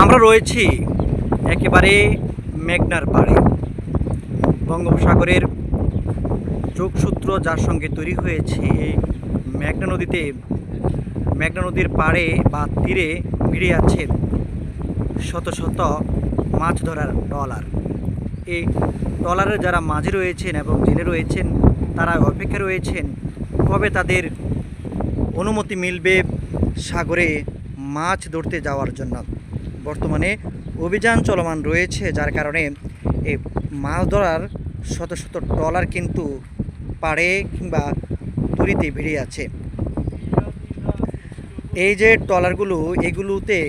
আমরা রয়েছি একেবারে মেঘনার পাড়ে। বঙ্গোপসাগরের যোগসূত্র যার সঙ্গে তৈরি হয়েছে এই মেঘনা নদীতে, মেঘনা নদীর পাড়ে বা তীরে ভিড়ে আছে শত শত মাছ ধরার ট্রলার। এই ট্রলারে যারা মাঝি রয়েছেন এবং জেলে রয়েছেন তারা অপেক্ষা রয়েছেন কবে তাদের অনুমতি মিলবে সাগরে মাছ ধরতে যাওয়ার জন্য। বর্তমানে অভিযান চলমান রয়েছে, যার কারণে এই মাছ ধরার শত শত ট্রলার কিন্তু পাড়ে কিংবা তরিতে ভিড়ে আছে। এই যে ট্রলারগুলো, এগুলোতে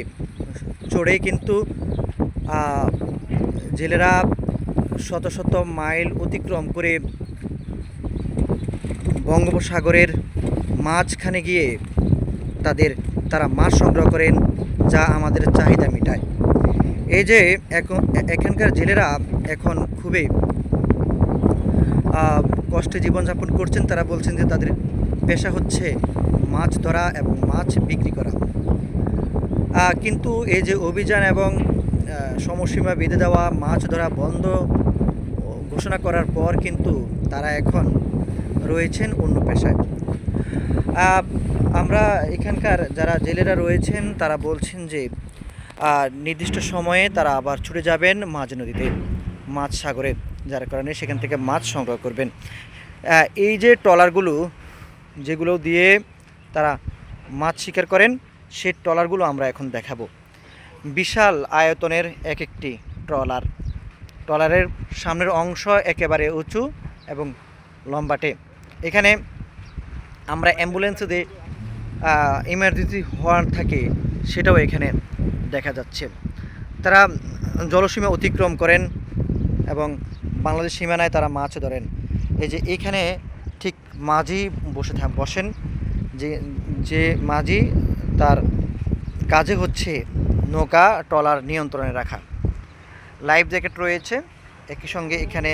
চড়ে কিন্তু জেলেরা শত শত মাইল অতিক্রম করে বঙ্গোপসাগরের মাঝখানে গিয়ে তারা মাছ সংগ্রহ করেন, যা আমাদের চাহিদা মেটায়। এই যে এখানকার জেলেরা এখন খুবই কষ্টে জীবনযাপন করছেন। তারা বলছেন যে তাদের পেশা হচ্ছে মাছ ধরা এবং মাছ বিক্রি করা। কিন্তু এই যে অভিযান এবং সময়সীমা বেঁধে দেওয়া, মাছ ধরা বন্ধ ঘোষণা করার পর কিন্তু তারা এখন রয়েছেন অন্য পেশায়। আমরা এখানকার যারা জেলেরা রয়েছেন তারা বলছেন যে নির্দিষ্ট সময়ে তারা আবার ছুটে যাবেন মাঝ নদীতে, মাছ সাগরে, যার কারণে সেখান থেকে মাছ সংগ্রহ করবেন। এই যে ট্রলারগুলো যেগুলো দিয়ে তারা মাছ শিকার করেন, সেই ট্রলারগুলো আমরা এখন দেখাবো। বিশাল আয়তনের এক একটি ট্রলারের সামনের অংশ একেবারে উঁচু এবং লম্বাটে। এখানে আমরা অ্যাম্বুলেন্সে যে ইমার্জেন্সি হর্ন থাকে সেটাও এখানে দেখা যাচ্ছে। তারা জলসীমা অতিক্রম করেন এবং বাংলাদেশ সীমানায় তারা মাছ ধরেন। এই যে এখানে ঠিক মাঝি বসেন, যে মাঝি তার কাজে হচ্ছে নৌকা ট্রলার নিয়ন্ত্রণে রাখা। লাইফ জ্যাকেট রয়েছে, একই সঙ্গে এখানে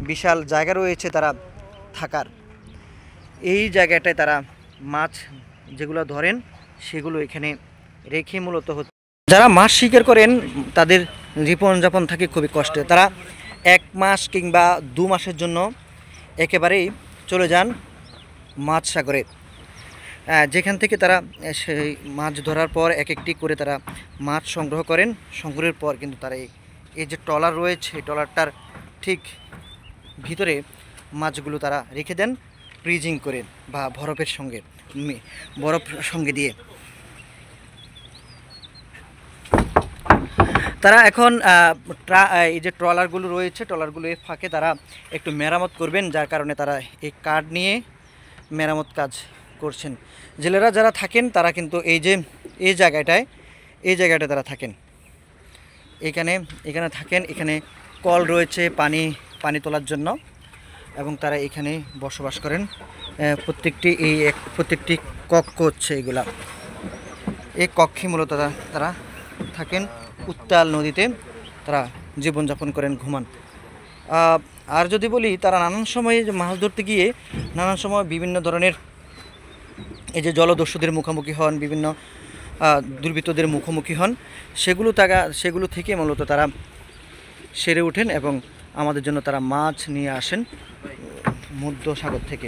বিশাল জায়গা রয়েছে তারা থাকার। এই জায়গাটায় তারা মাছ যেগুলো ধরেন সেগুলো এখানে রেখে মূলত যারা মাছ শিকার করেন তাদের জীবনযাপন থাকে খুবই কষ্টে। তারা 1 মাস কিংবা 2 মাসের জন্য একেবারেই চলে যান মাছ সাগরে, যেখান থেকে তারা সেই মাছ ধরার পর এক একটি করে তারা মাছ সংগ্রহ করেন। সংগ্রহের পর কিন্তু তারা এই যে ট্রলার রয়েছে, ট্রলারটার ঠিক ভিতরে মাছগুলো তারা রেখে দেন ফ্রিজিং করে বা বরফ সঙ্গে দিয়ে। তারা এখন এই যে ট্রলারগুলো রয়েছে, ট্রলারগুলো এর ফাঁকে তারা একটু মেরামত করবেন, যার কারণে তারা এই কাঠ নিয়ে মেরামত কাজ করছেন। জেলেরা যারা থাকেন তারা কিন্তু এই জায়গাটায় তারা থাকেন, এখানে থাকেন। এখানে কল রয়েছে পানি তোলার জন্য এবং তারা এখানে বসবাস করেন। প্রত্যেকটি কক্ষ হচ্ছে এগুলা। এই কক্ষে মূলত তারা থাকেন, উত্তাল নদীতে তারা জীবনযাপন করেন, ঘুমান। আর যদি বলি, তারা নানান সময়ে মাছ ধরতে গিয়ে নানান সময় বিভিন্ন ধরনের এই যে জলদস্যুদের মুখোমুখি হন, বিভিন্ন দুর্বৃত্তদের মুখোমুখি হন। সেগুলো থেকে মূলত তারা সেরে ওঠেন এবং আমাদের জন্য তারা মাছ নিয়ে আসেন মধ্য সাগর থেকে।